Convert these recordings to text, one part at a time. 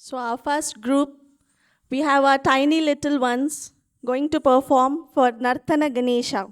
So our first group, we have our tiny little ones going to perform for Nartana Ganesha.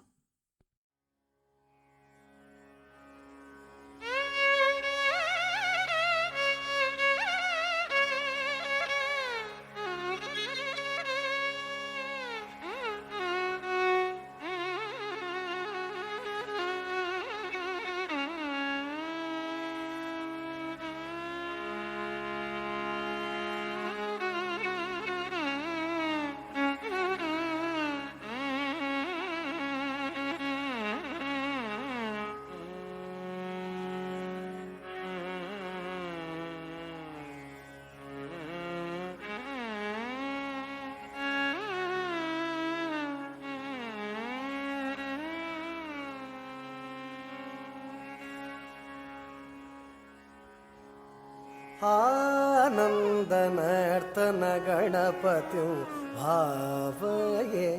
आनन्दनर्तन गणपतिं भावये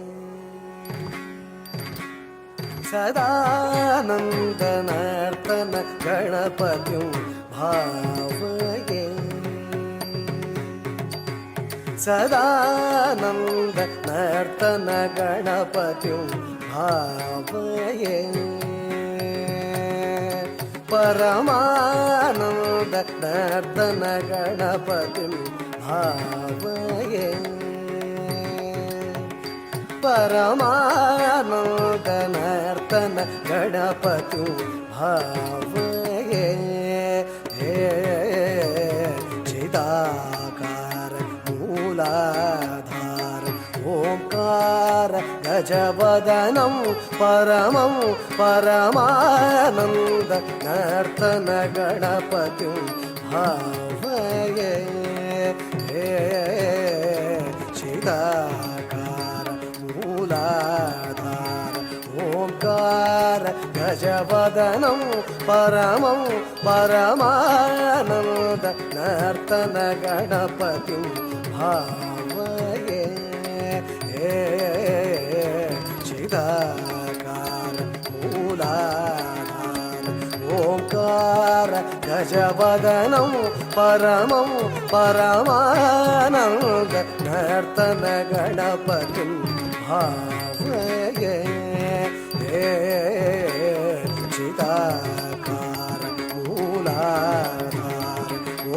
सदानन्दनर्तन गणपतिं भावये सदानन्दनर्तन गणपतिं भावये परमानन्द नर्तन गणपतिं भावये परमानन्द नर्तन गणपतिं भावये चिदाकार मूलाधार ओंकार गजवदनं परमं परमानन्द नर्तन गणपतिं भावये चिदाकार मूलाधार ओंकार गजवदनं परमं परमानन्द नर्तन गणपतिं भावये चिदाकार मूलाधार ओंकार गजवदनं परमं परमानन्द नर्तन गणपतिं भावये चिदाकार मूलाधार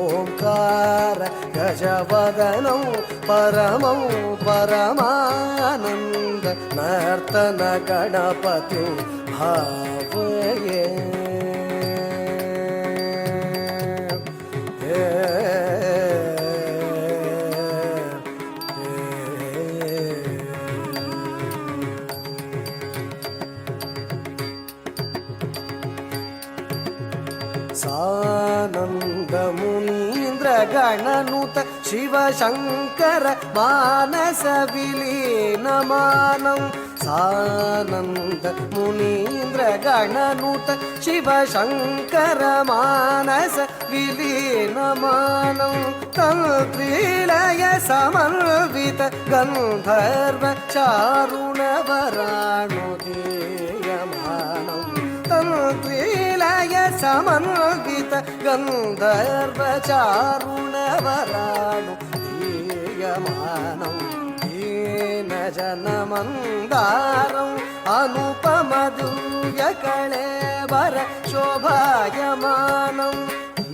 ओंकार गजवदनं परमं परमानन्द नर्तन गणपतिं भावये सानंद मुनीन्द्र गणनुत शिव शंकर मानस विलीनमानं सानंद मुनीन्द्र गणनुत शिव शंकर मानस विलीनमानं तन्त्रीलय समन्वित गंधर्व चारुण वराणुदीयमानं तन्त्रीलय समन्वित गंधर्व चारुण वराणुदीयमानं दीनजन मंदारं अनुपम दिव्य कळेबर शोभायमानं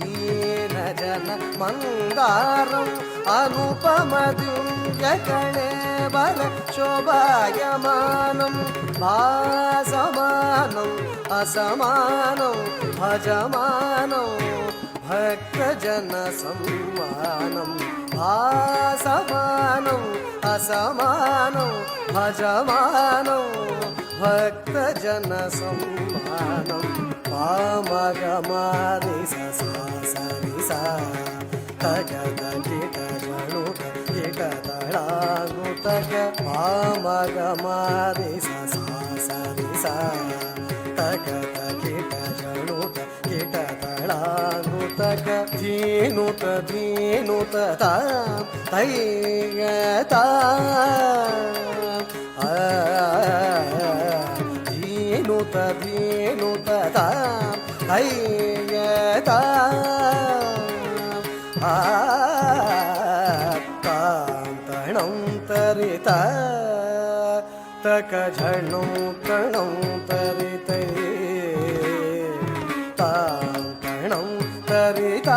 दीनजन मंदारं अनुपम दिव्य कळेबर शोभायमानं भासमानं असमानं भजमानं भक्तजन सम्मानं भासमानं असमानं भजमानं भक्तजन सम्मानं पामगमारि सा सरि सा तगद गिट जणुत गिट तळागुतग पामगमारि सा सरि सा तगद गिट जणुत गिट तळागुतग धीनुत धीनुत तां तैयता धीनुत धीनुत तां तैयता ತರಿತ ತಕ ಝಣು ತಣಂ ತರಿತೈ ತಾಂ ತಣಂ ತರಿತ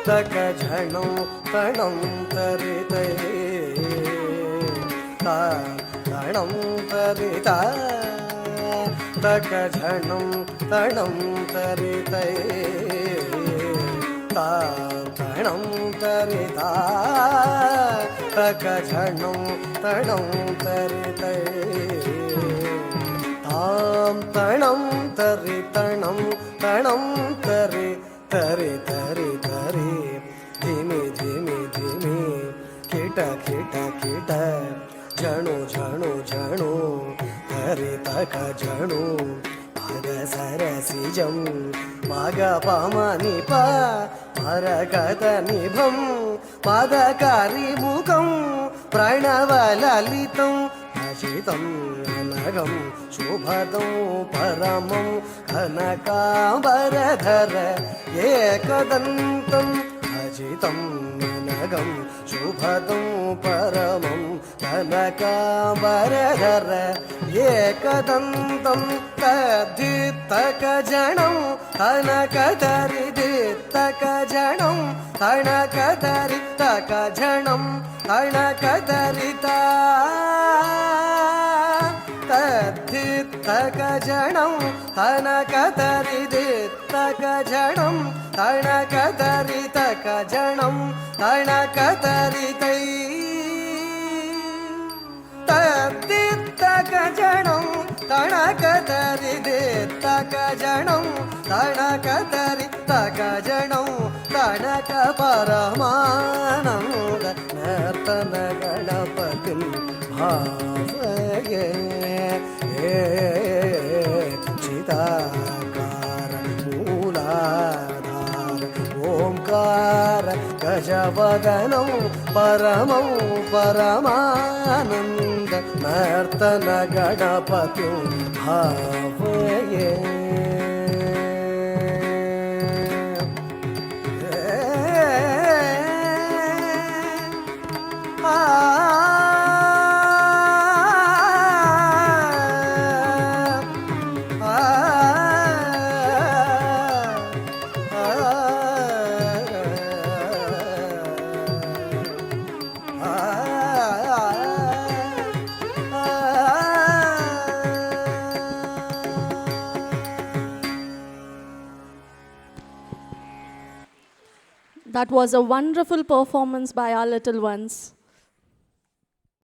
ತಕ ಝಣು ತಣಂ ತರಿತೈ ತಾಂ ತಣಂ ತರಿತ ತಕ ಝಣಂ ತಣಂ ತರಿತೈ ತಾಂ ತಣಂ ತರಿತ ತಕ ಝಣಂ ತಣಂ ತರಿತೈ ತಾಂ ತಣಂ ತರಿ ತಣಂ ತಣಂ ತರಿ ತರಿ ತರಿ ತರಿ ಧಿಮಿ ಧಿಮಿ ಧಿಮಿ ಕಿಟ ಕಿಟ ಕಿಟ ಝಣು ಝಣು ಝಣು ತರಿ ತಕ ಝಣು ಮಗ ಸರಸಿಜಂ ಮಗ ಪಮನಿ ಪ ಮರಕತ ನಿಭಂ ಪದಕಾರಿ ಮುಖಂ ಪ್ರಣವಲಲಿತಂ ಹಸಿತಂ ಅನಗಂ ಶುಭದಂ ಪರಮಂ ಕನಕಾಂಬರಧರ ಏಕದಂತಂ ಹಸಿತಂ ಅನಗಂ ಶುಭದಂ ಪರಮಂ ಕನಕಾಂಬರಧರ ಏಕದಂತಂ ತದ್ದಿತ್ತಕ ಜಣಂ ತನಕದರಿದಿತ್ತಕ ಜಣಂ ತಣಕದರಿತ್ತಕ ಜಣಂ ತಣಕದರಿತ ತದ್ದಿತ್ತಕ ಜಣಂ ತನಕದರಿದಿತ್ತಕ ಜಣಂ ತಣಕದರಿತಕ ಜಣಂ ತಣಕದರಿತೈ ತದ್ದಿತ್ತಕ ಜಣಂ ತಣಕದರಿದಿತ್ತಕ ಜಣಂ ತಣಕದರಿತಕ ಜಣಂ ತಣಕ ಪರಮಾನಂದ ನರ್ತನ ಗಣಪತಿಂ ಭಾವಯೇ ಚಿತಾಕಾರ ಮೂಲಾಧಾರ ಓಂಕಾರ ಗಜವದನಂ ಪರಮಂ ಪರಮಾನಂದ ನರ್ತನ Ganapati ಭಾವಯೇ That was a wonderful performance by our little ones.